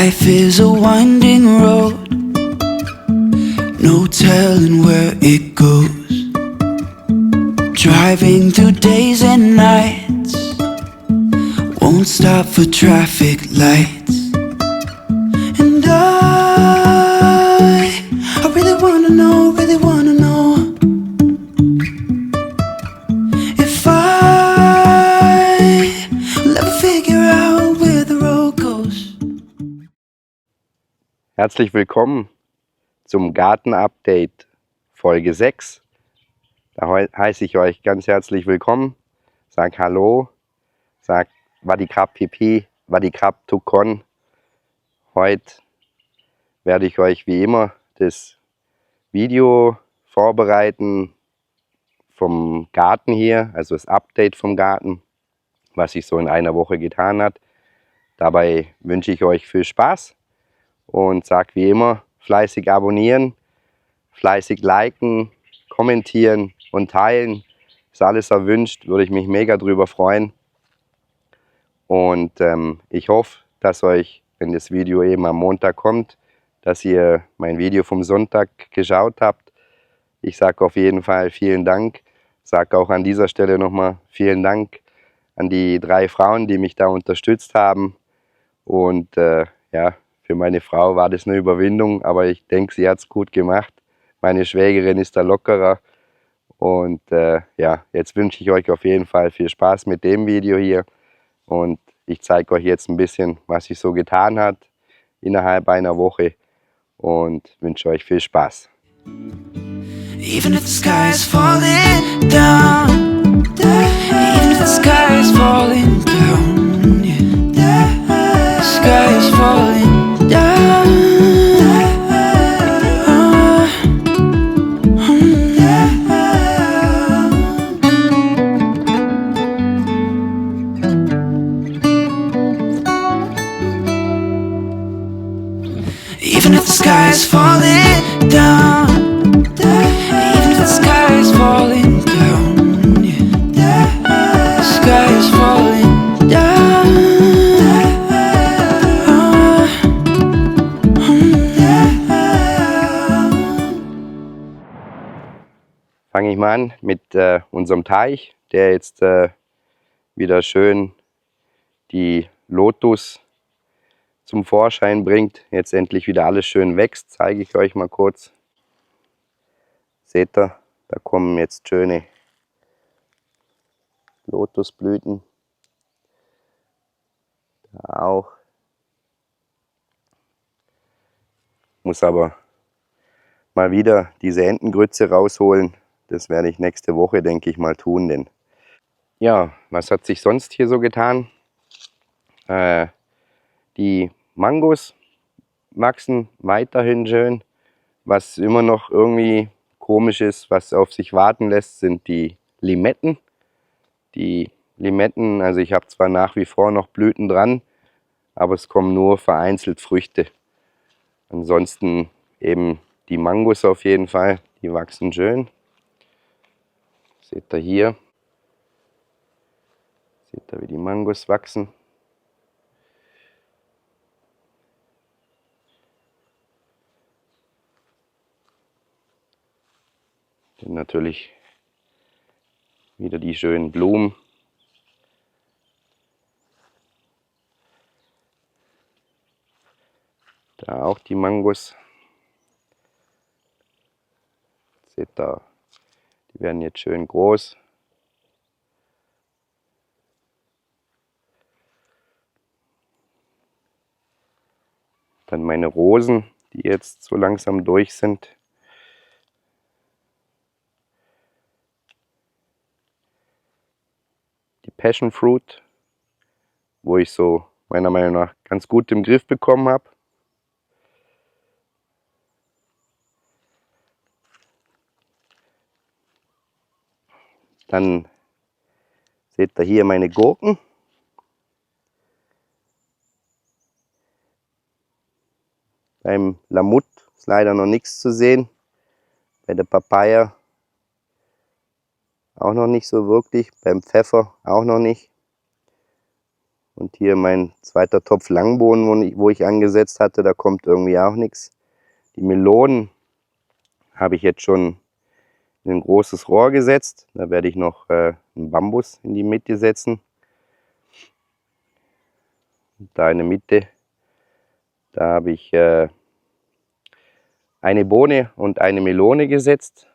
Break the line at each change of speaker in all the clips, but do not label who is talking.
Life is a winding road, no telling where it goes. Driving through days and nights, won't stop for traffic lights. And I really wanna know if I'll ever figure out where the road goes.
Herzlich willkommen zum Garten-Update Folge 6. Da heiße ich euch ganz herzlich willkommen, sag Hallo, sag Wadikrab Pipi, Wadikrab Tukon. Heute werde ich euch wie immer das Video vorbereiten vom Garten hier, also das Update vom Garten, was sich so in einer Woche getan hat. Dabei wünsche ich euch viel Spaß und sag wie immer, fleißig abonnieren, fleißig liken, kommentieren und teilen. Ist alles erwünscht, würde ich mich mega drüber freuen. Und ich hoffe, dass euch, wenn das Video eben am Montag kommt, dass ihr mein Video vom Sonntag geschaut habt. Ich sage auf jeden Fall vielen Dank. Sage auch an dieser Stelle nochmal vielen Dank an die 3 Frauen, die mich da unterstützt haben. Und ja, für meine Frau war das eine Überwindung, aber ich denke, sie hat es gut gemacht. Meine Schwägerin ist da lockerer. Und ja, jetzt wünsche ich euch auf jeden Fall viel Spaß mit dem Video hier. Und ich zeige euch jetzt ein bisschen, was sich so getan hat innerhalb einer Woche. Und wünsche euch viel Spaß.
Even if the sky is falling down, even if the sky is falling down, yeah. The sky is falling down. Even if the sky is falling down, even if the sky is falling down, yeah. The sky is falling down.
Fange ich mal an mit unserem Teich, der jetzt wieder schön die Lotus zum Vorschein bringt. Jetzt endlich wieder alles schön wächst, zeige ich euch mal kurz. Seht ihr, da kommen jetzt schöne Lotusblüten. Da auch. Muss aber mal wieder diese Entengrütze rausholen. Das werde ich nächste Woche, denke ich mal, tun. Denn ja, was hat sich sonst hier so getan? Die Mangos wachsen weiterhin schön. Was immer noch irgendwie komisch ist, was auf sich warten lässt, sind die Limetten. Die Limetten, also ich habe zwar nach wie vor noch Blüten dran, aber es kommen nur vereinzelt Früchte. Ansonsten eben die Mangos auf jeden Fall, die wachsen schön. Seht ihr hier. Seht ihr, wie die Mangos wachsen. Dann natürlich wieder die schönen Blumen. Da auch die Mangos. Seht ihr, die werden jetzt schön groß. Dann meine Rosen, die jetzt so langsam durch sind. Die Passion Fruit, wo ich so meiner Meinung nach ganz gut im Griff bekommen habe. Dann seht ihr hier meine Gurken. Beim Lamut ist leider noch nichts zu sehen. Bei der Papaya auch noch nicht so wirklich. Beim Pfeffer auch noch nicht. Und hier mein zweiter Topf Langbohnen, wo ich angesetzt hatte, da kommt irgendwie auch nichts. Die Melonen habe ich jetzt schon in ein großes Rohr gesetzt. Da werde ich noch einen Bambus in die Mitte setzen. Und da in der Mitte, da habe ich eine Bohne und eine Melone gesetzt.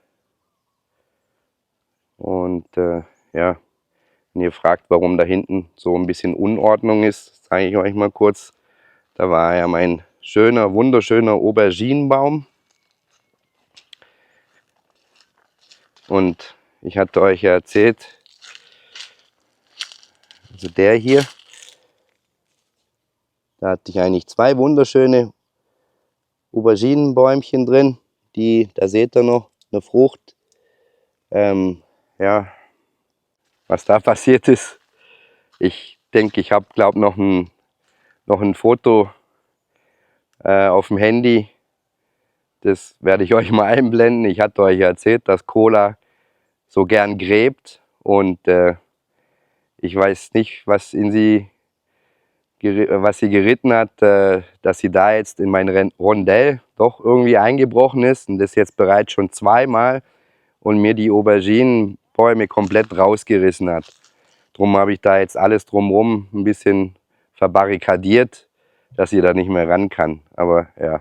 Und ja, wenn ihr fragt, warum da hinten so ein bisschen Unordnung ist, zeige ich euch mal kurz. Da war ja mein schöner, wunderschöner Auberginenbaum. Und ich hatte euch ja erzählt, also der hier, da hatte ich eigentlich zwei wunderschöne Auberginenbäumchen drin. Da seht ihr noch eine Frucht. Ja, was da passiert ist. Ich denke, ich habe, glaube noch ein Foto auf dem Handy. Das werde ich euch mal einblenden. Ich hatte euch erzählt, dass Cola so gern gräbt. Und ich weiß nicht, was sie geritten hat, dass sie da jetzt in mein Rondell doch irgendwie eingebrochen ist. Und das jetzt bereits schon zweimal und mir die Auberginenbäume komplett rausgerissen hat. Drum habe ich da jetzt alles drumherum ein bisschen verbarrikadiert, dass sie da nicht mehr ran kann. Aber ja,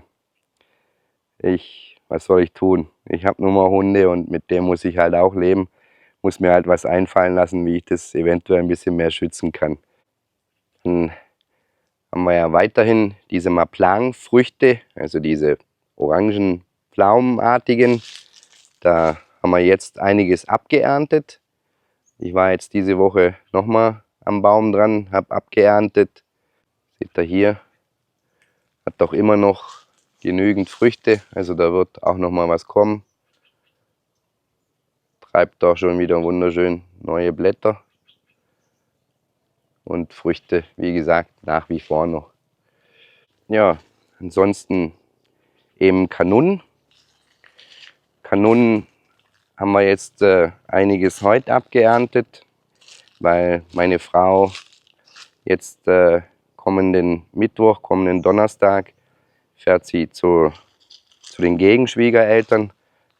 was soll ich tun? Ich habe nun mal Hunde und mit dem muss ich halt auch leben. Muss mir halt was einfallen lassen, wie ich das eventuell ein bisschen mehr schützen kann. Dann haben wir ja weiterhin diese Maplang-Früchte, also diese orangen, pflaumenartigen. Da haben wir jetzt einiges abgeerntet. Ich war jetzt diese Woche nochmal am Baum dran, habe abgeerntet. Seht ihr hier, hat doch immer noch genügend Früchte, also da wird auch noch mal was kommen. Treibt auch schon wieder wunderschön neue Blätter. Und Früchte, wie gesagt, nach wie vor noch. Ja, ansonsten eben Kanunen. Kanunen haben wir jetzt einiges heute abgeerntet, weil meine Frau jetzt kommenden Mittwoch, kommenden Donnerstag, fährt sie zu den Gegenschwiegereltern,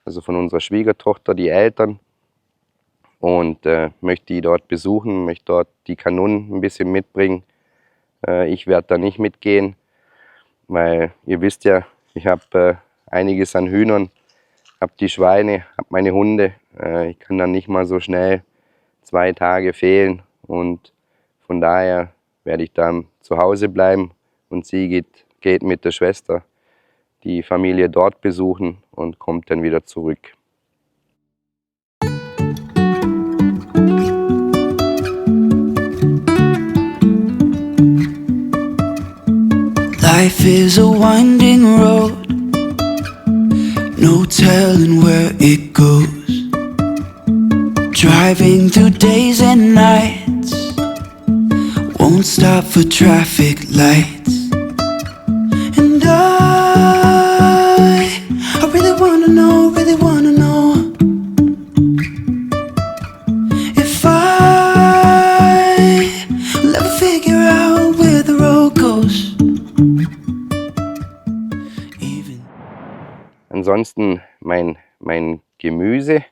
also von unserer Schwiegertochter, die Eltern, und möchte die dort besuchen, möchte dort die Kanunen ein bisschen mitbringen. Ich werde da nicht mitgehen, weil ihr wisst ja, ich habe einiges an Hühnern, habe die Schweine, habe meine Hunde. Ich kann dann nicht mal so schnell 2 Tage fehlen und von daher werde ich dann zu Hause bleiben und sie geht mit der Schwester die Familie dort besuchen und kommt dann wieder zurück.
Life is a winding road, no telling where it goes. Driving through days and nights, won't stop for traffic lights. And I really wanna know if I will ever figure out where the road goes.
Ansonsten mein Gemüse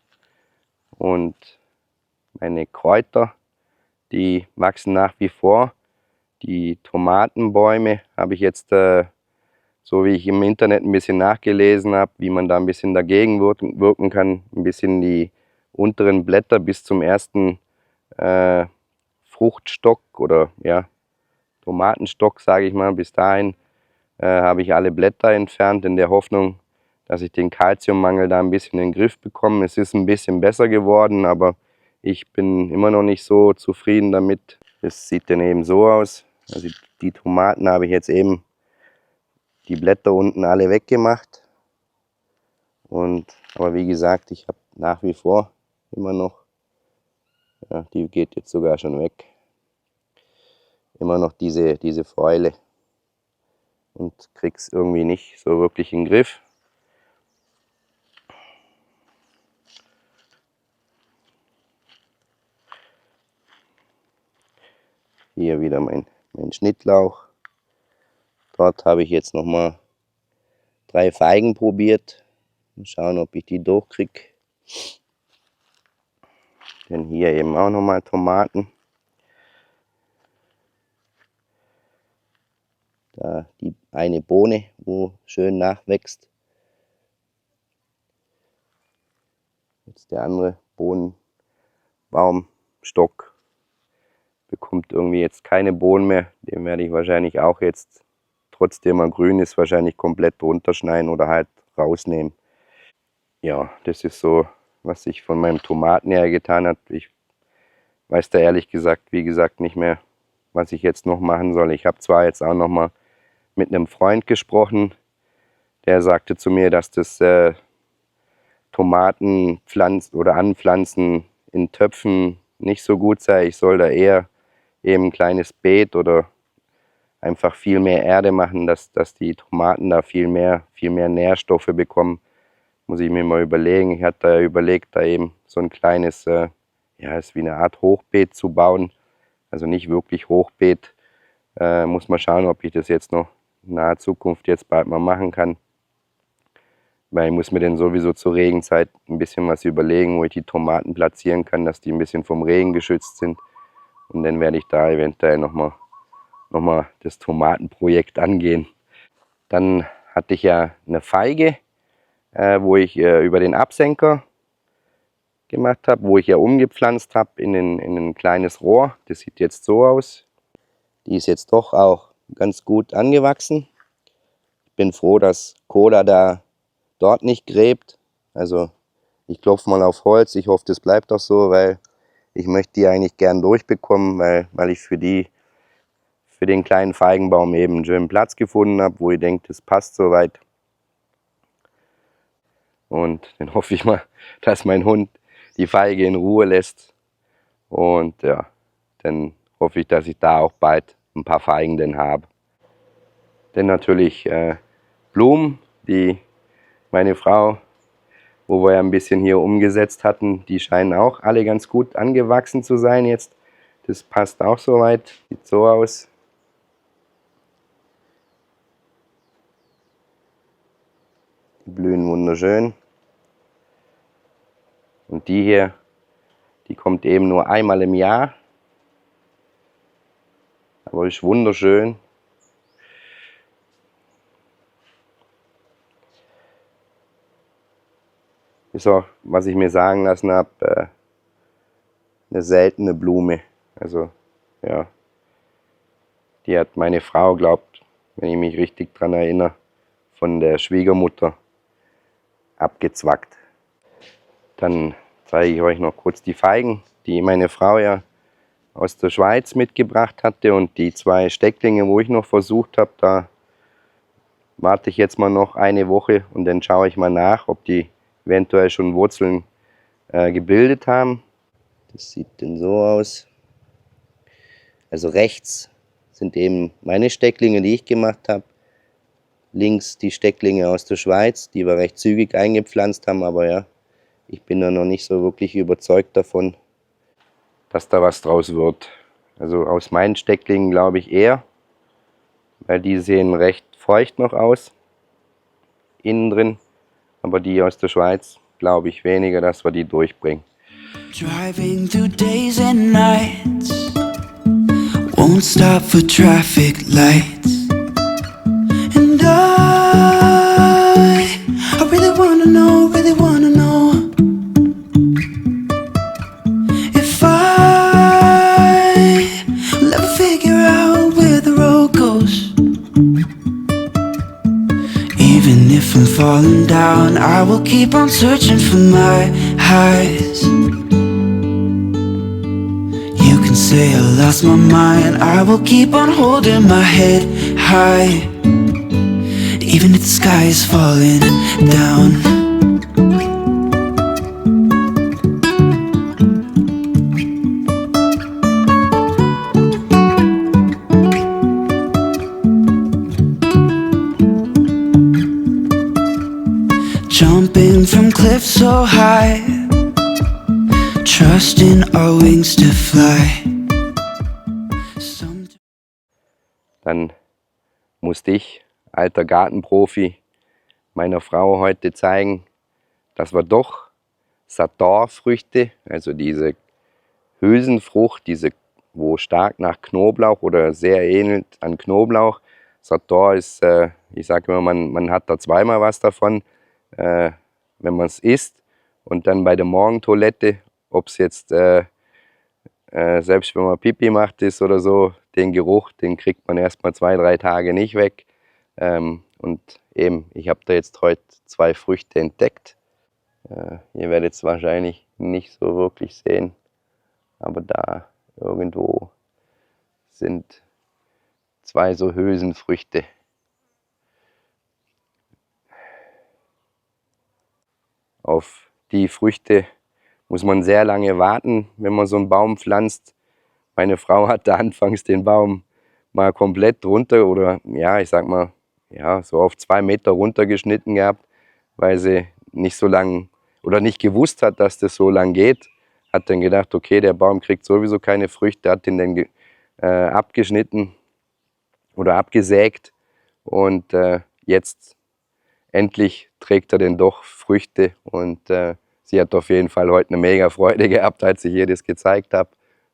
und meine Kräuter, die wachsen nach wie vor. Die Tomatenbäume habe ich jetzt, so wie ich im Internet ein bisschen nachgelesen habe, wie man da ein bisschen dagegen wirken kann, ein bisschen die unteren Blätter bis zum ersten Fruchtstock oder ja, Tomatenstock, sage ich mal, bis dahin habe ich alle Blätter entfernt, in der Hoffnung, dass ich den Kalziummangel da ein bisschen in den Griff bekomme. Es ist ein bisschen besser geworden, aber ich bin immer noch nicht so zufrieden damit. Es sieht dann eben so aus. Also die Tomaten habe ich jetzt eben die Blätter unten alle weggemacht. Aber wie gesagt, ich habe nach wie vor immer noch, ja, die geht jetzt sogar schon weg, immer noch diese Fäule und krieg's irgendwie nicht so wirklich in den Griff. Hier wieder mein mein Schnittlauch. Dort habe ich jetzt nochmal 3 Feigen probiert. Mal schauen, ob ich die durchkriege. Dann hier eben auch nochmal Tomaten. Da die eine Bohne, wo schön nachwächst. Jetzt der andere Bohnenbaumstock bekommt irgendwie jetzt keine Bohnen mehr. Den werde ich wahrscheinlich auch jetzt, trotzdem er grün ist, wahrscheinlich komplett runterschneiden oder halt rausnehmen. Ja, das ist so, was sich von meinem Tomaten her getan hat. Ich weiß da ehrlich gesagt, wie gesagt, nicht mehr, was ich jetzt noch machen soll. Ich habe zwar jetzt auch noch mal mit einem Freund gesprochen, der sagte zu mir, dass das Tomatenpflanzen oder Anpflanzen in Töpfen nicht so gut sei. Ich soll da eher eben ein kleines Beet oder einfach viel mehr Erde machen, dass die Tomaten da viel mehr Nährstoffe bekommen. Muss ich mir mal überlegen. Ich hatte da überlegt, da eben so ein kleines, ja, ist wie eine Art Hochbeet zu bauen. Also nicht wirklich Hochbeet. Muss mal schauen, ob ich das jetzt noch in naher Zukunft jetzt bald mal machen kann. Weil ich muss mir dann sowieso zur Regenzeit ein bisschen was überlegen, wo ich die Tomaten platzieren kann, dass die ein bisschen vom Regen geschützt sind. Und dann werde ich da eventuell nochmal das Tomatenprojekt angehen. Dann hatte ich ja eine Feige, wo ich über den Absenker gemacht habe, wo ich ja umgepflanzt habe in ein kleines Rohr. Das sieht jetzt so aus. Die ist jetzt doch auch ganz gut angewachsen. Ich bin froh, dass Cola da dort nicht gräbt. Also ich klopfe mal auf Holz. Ich hoffe, das bleibt auch so, weil ich möchte die eigentlich gern durchbekommen, weil ich für den kleinen Feigenbaum eben einen schönen Platz gefunden habe, wo ich denke, das passt soweit. Und dann hoffe ich mal, dass mein Hund die Feige in Ruhe lässt. Und ja, dann hoffe ich, dass ich da auch bald ein paar Feigen denn habe. Dann natürlich Blumen, die meine Frau, wo wir ja ein bisschen hier umgesetzt hatten, die scheinen auch alle ganz gut angewachsen zu sein jetzt. Das passt auch soweit, sieht so aus. Die blühen wunderschön. Und die hier, die kommt eben nur einmal im Jahr. Aber ist wunderschön. Ist auch, was ich mir sagen lassen habe, eine seltene Blume. Also, ja. Die hat meine Frau, glaubt, wenn ich mich richtig dran erinnere, von der Schwiegermutter abgezwackt. Dann zeige ich euch noch kurz die Feigen, die meine Frau ja aus der Schweiz mitgebracht hatte. Und die 2 Stecklinge, wo ich noch versucht habe, da warte ich jetzt mal noch eine Woche und dann schaue ich mal nach, ob die eventuell schon Wurzeln gebildet haben. Das sieht dann so aus. Also rechts sind eben meine Stecklinge, die ich gemacht habe. Links die Stecklinge aus der Schweiz, die wir recht zügig eingepflanzt haben, aber ja, ich bin da noch nicht so wirklich überzeugt davon, dass da was draus wird. Also aus meinen Stecklingen glaube ich eher, weil die sehen recht feucht noch aus, innen drin. Aber die aus der Schweiz glaube ich weniger, dass wir die durchbringen.
Driving through days and nights, won't stop for traffic lights. And I really wanna know if I will ever figure out where the road goes. Even if I'm falling down, I will keep on searching for my highs. You can say I lost my mind, I will keep on holding my head high. Even if the sky is falling down. Jumping from cliffs so high, trusting our wings to fly.
dann musste ich, alter Gartenprofi, meiner Frau heute zeigen, dass wir doch Sator-Früchte, also diese Hülsenfrucht, wo stark nach Knoblauch oder sehr ähnelt an Knoblauch. Sator ist, ich sage immer, man hat da zweimal was davon, wenn man es isst. Und dann bei der Morgentoilette, ob es jetzt, selbst wenn man Pipi macht ist oder so, den Geruch, den kriegt man erstmal 2, 3 Tage nicht weg. Und eben, ich habe da jetzt heute 2 Früchte entdeckt. Ihr werdet es wahrscheinlich nicht so wirklich sehen, aber da irgendwo sind 2 so Hülsenfrüchte. Auf die Früchte muss man sehr lange warten, wenn man so einen Baum pflanzt. Meine Frau hat da anfangs den Baum mal komplett runter oder ja, ich sag mal, ja, so auf 2 Meter runtergeschnitten gehabt, weil sie nicht so lang oder nicht gewusst hat, dass das so lang geht. Hat dann gedacht, okay, der Baum kriegt sowieso keine Früchte, hat den dann abgeschnitten oder abgesägt und jetzt endlich trägt er denn doch Früchte und sie hat auf jeden Fall heute eine mega Freude gehabt, als ich ihr das gezeigt habe.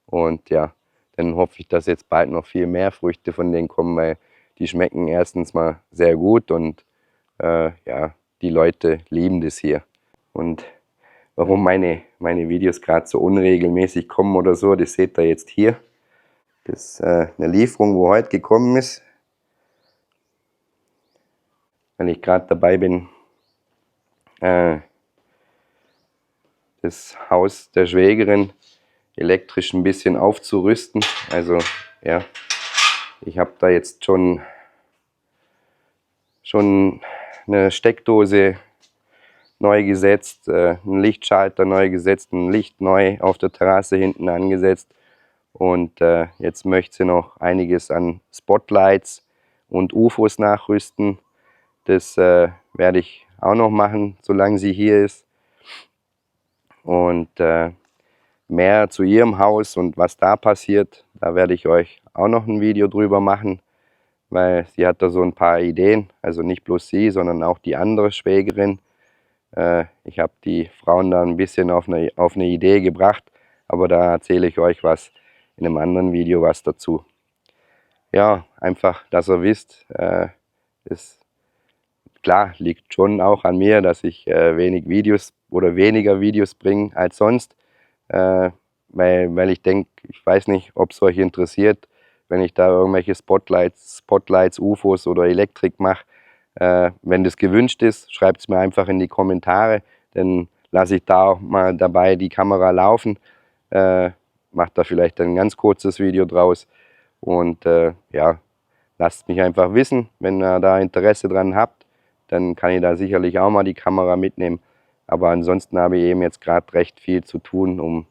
Und ja, dann hoffe ich, dass jetzt bald noch viel mehr Früchte von denen kommen, weil die schmecken erstens mal sehr gut und ja, die Leute lieben das hier. Und warum meine Videos gerade so unregelmäßig kommen oder so, das seht ihr jetzt hier. Das ist eine Lieferung, wo heute gekommen ist, weil ich gerade dabei bin, das Haus der Schwägerin elektrisch ein bisschen aufzurüsten. Also ja, ich habe da jetzt schon eine Steckdose neu gesetzt, einen Lichtschalter neu gesetzt, ein Licht neu auf der Terrasse hinten angesetzt. Und jetzt möchte sie noch einiges an Spotlights und UFOs nachrüsten. Das werde ich auch noch machen, solange sie hier ist. Und mehr zu ihrem Haus und was da passiert, da werde ich euch auch noch ein Video drüber machen, weil sie hat da so ein paar Ideen, also nicht bloß sie, sondern auch die andere Schwägerin. Ich habe die Frauen da ein bisschen auf eine Idee gebracht, aber da erzähle ich euch was in einem anderen Video was dazu. Ja, einfach, dass ihr wisst, ist klar, liegt schon auch an mir, dass ich wenig Videos oder weniger Videos bringe als sonst, weil ich denke, ich weiß nicht, ob es euch interessiert, wenn ich da irgendwelche Spotlights, UFOs oder Elektrik mache. Wenn das gewünscht ist, schreibt es mir einfach in die Kommentare, dann lasse ich da auch mal dabei die Kamera laufen, mache da vielleicht ein ganz kurzes Video draus und ja, lasst mich einfach wissen, wenn ihr da Interesse dran habt, dann kann ich da sicherlich auch mal die Kamera mitnehmen, aber ansonsten habe ich eben jetzt gerade recht viel zu tun, um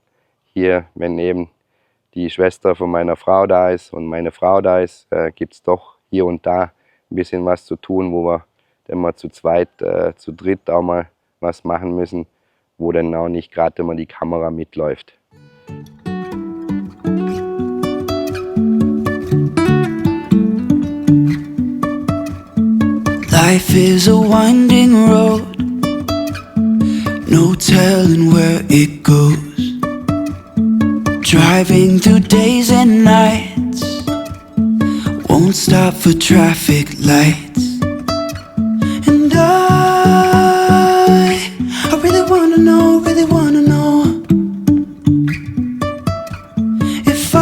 hier, wenn eben die Schwester von meiner Frau da ist und meine Frau da ist, gibt es doch hier und da ein bisschen was zu tun, wo wir dann mal zu zweit, zu dritt auch mal was machen müssen, wo dann auch nicht gerade immer die Kamera mitläuft.
Life is a winding road, no telling where it goes. Driving through days and nights, won't stop for traffic lights. And I really wanna know if I'll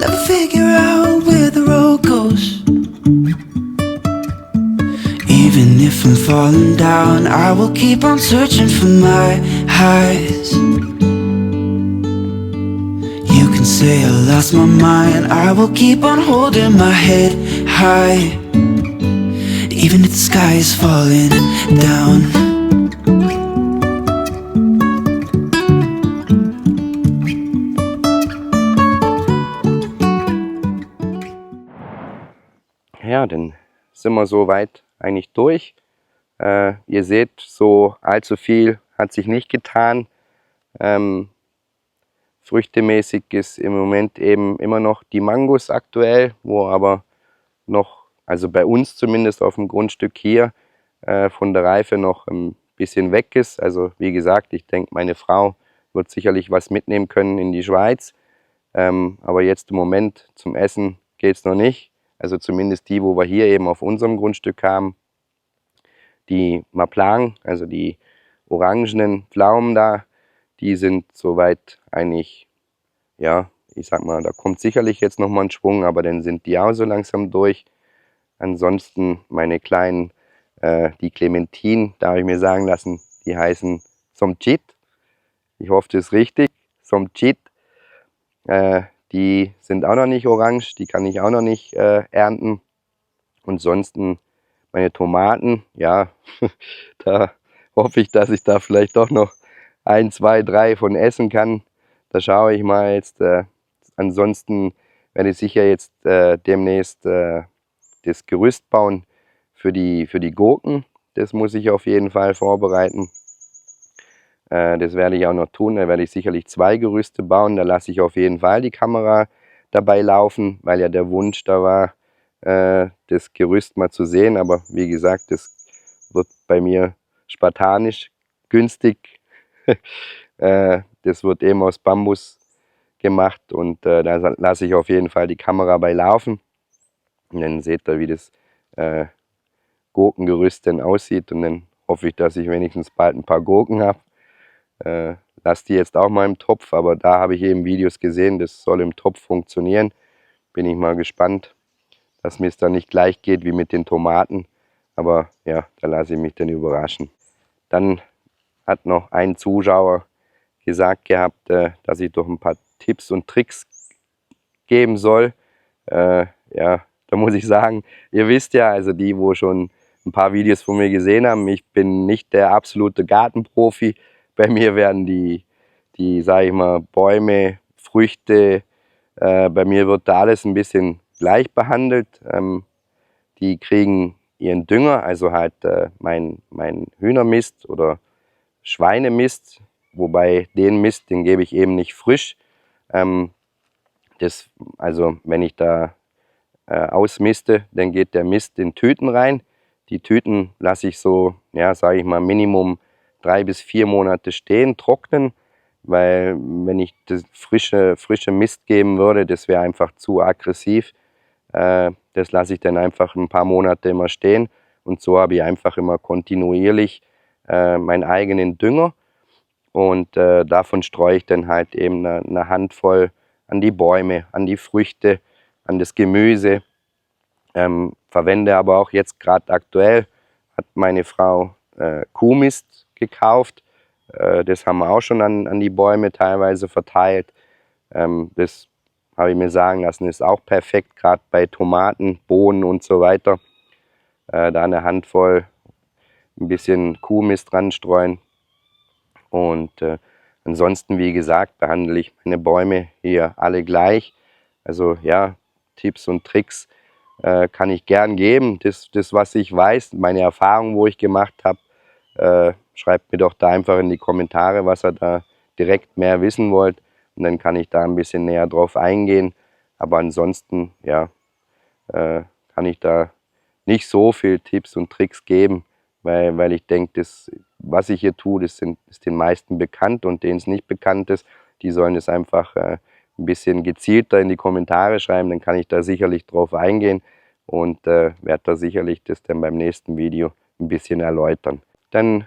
ever figure out where the road goes. Even if I'm falling down, I will keep on searching for my highs. You can say I lost my mind, I will keep on holding my head high. Even if the sky is falling down.
Ja, dann sind wir soweit eigentlich durch. Ihr seht, so allzu viel hat sich nicht getan. Früchtemäßig ist im Moment eben immer noch die Mangos aktuell, wo aber noch, also bei uns zumindest auf dem Grundstück hier, von der Reife noch ein bisschen weg ist. Also wie gesagt, ich denke, meine Frau wird sicherlich was mitnehmen können in die Schweiz. Aber jetzt im Moment zum Essen geht es noch nicht. Also zumindest die, wo wir hier eben auf unserem Grundstück haben. Die Maplang, also die orangenen Pflaumen da, die sind soweit eigentlich, ja, ich sag mal, da kommt sicherlich jetzt nochmal ein Schwung, aber dann sind die auch so langsam durch. Ansonsten meine kleinen, die Clementinen, da habe ich mir sagen lassen, die heißen Somchit. Ich hoffe, das ist richtig. Somchit. Die sind auch noch nicht orange, die kann ich auch noch nicht ernten. Und ansonsten meine Tomaten, ja, da hoffe ich, dass ich da vielleicht doch noch 1, 2, 3 von essen kann. Da schaue ich mal jetzt. Ansonsten werde ich sicher jetzt demnächst das Gerüst bauen für die Gurken. Das muss ich auf jeden Fall vorbereiten. Das werde ich auch noch tun. Da werde ich sicherlich 2 Gerüste bauen. Da lasse ich auf jeden Fall die Kamera dabei laufen, weil ja der Wunsch da war, das Gerüst mal zu sehen. Aber wie gesagt, das wird bei mir spartanisch, günstig. Das wird eben aus Bambus gemacht und da lasse ich auf jeden Fall die Kamera bei laufen. Und dann seht ihr, wie das Gurkengerüst denn aussieht. Und dann hoffe ich, dass ich wenigstens bald ein paar Gurken habe. Lasse die jetzt auch mal im Topf, aber da habe ich eben Videos gesehen, das soll im Topf funktionieren. Bin ich mal gespannt, dass mir es dann nicht gleich geht wie mit den Tomaten. Aber ja, da lasse ich mich dann überraschen. Dann hat noch ein Zuschauer gesagt gehabt, dass ich doch ein paar Tipps und Tricks geben soll. Ja, da muss ich sagen, ihr wisst ja, also die, wo schon ein paar Videos von mir gesehen haben, ich bin nicht der absolute Gartenprofi. Bei mir werden die sage ich mal, Bäume, Früchte, bei mir wird da alles ein bisschen gleich behandelt. Die kriegen ihren Dünger, also halt mein Hühnermist oder Schweinemist, wobei den Mist, den gebe ich eben nicht frisch. Also wenn ich da ausmiste, dann geht der Mist in Tüten rein. Die Tüten lasse ich so, ja, sage ich mal, Minimum 3 bis 4 Monate stehen, trocknen, weil wenn ich das frische Mist geben würde, das wäre einfach zu aggressiv. Das lasse ich dann einfach ein paar Monate immer stehen und so habe ich einfach immer kontinuierlich meinen eigenen Dünger und davon streue ich dann halt eben eine Handvoll an die Bäume, an die Früchte, an das Gemüse. Verwende aber auch jetzt gerade aktuell, hat meine Frau Kuhmist gekauft. Das haben wir auch schon an die Bäume teilweise verteilt. Das habe ich mir sagen lassen, ist auch perfekt, gerade bei Tomaten, Bohnen und so weiter. Da eine Handvoll, ein bisschen Kuhmist dran streuen. Und ansonsten, wie gesagt, behandle ich meine Bäume hier alle gleich. Also ja, Tipps und Tricks kann ich gern geben. Das, was ich weiß, meine Erfahrungen, wo ich gemacht habe, schreibt mir doch da einfach in die Kommentare, was ihr da direkt mehr wissen wollt. Und dann kann ich da ein bisschen näher drauf eingehen. Aber ansonsten, ja, kann ich da nicht so viel Tipps und Tricks geben, weil ich denke, das, was ich hier tue, das ist den meisten bekannt und denen es nicht bekannt ist, die sollen es einfach ein bisschen gezielter in die Kommentare schreiben, dann kann ich da sicherlich drauf eingehen und werde da sicherlich das dann beim nächsten Video ein bisschen erläutern. Dann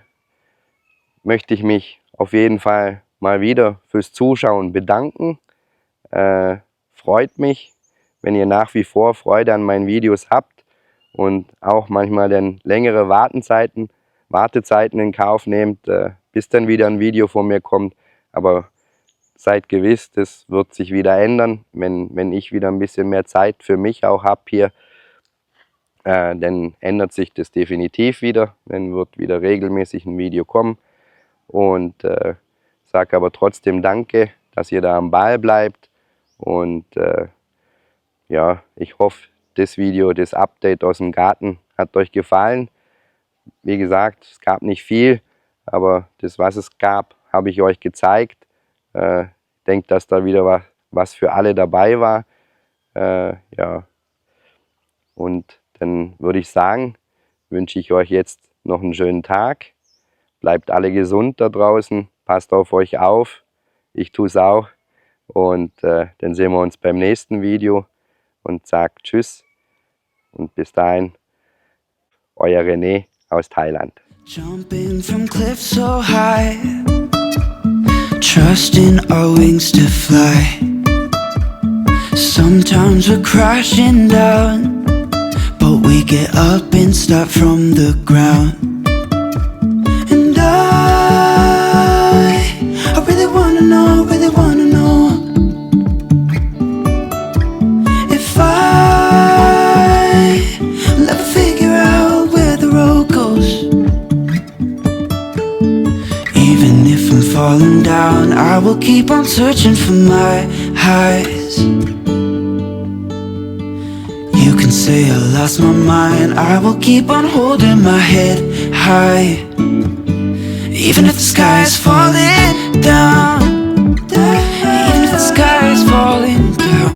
möchte ich mich auf jeden Fall mal wieder fürs Zuschauen bedanken. Freut mich, wenn ihr nach wie vor Freude an meinen Videos habt und auch manchmal dann längere Wartezeiten in Kauf nehmt, bis dann wieder ein Video von mir kommt. Aber seid gewiss, das wird sich wieder ändern, wenn ich wieder ein bisschen mehr Zeit für mich auch habe hier. Dann ändert sich das definitiv wieder, dann wird wieder regelmäßig ein Video kommen. Und sage aber trotzdem danke, dass ihr da am Ball bleibt. Und ja, ich hoffe, das Video, das Update aus dem Garten hat euch gefallen. Wie gesagt, es gab nicht viel, aber das, was es gab, habe ich euch gezeigt. denke, dass da wieder was für alle dabei war. Ja. Und dann würde ich sagen, wünsche ich euch jetzt noch einen schönen Tag. Bleibt alle gesund da draußen. Passt auf euch auf. Ich tue es auch. Und dann sehen wir uns beim nächsten Video. Und sagt Tschüss. Und bis dahin, euer René aus Thailand.
Jumping from cliffs so high, trusting our wings to fly. Sometimes we're crashing down, but we get up and start from the ground. And I really wanna know, if I'll ever figure out where the road goes. Even if I'm falling down, I will keep on searching for my highs. You can say I lost my mind, I will keep on holding my head high. Even if the sky is falling down.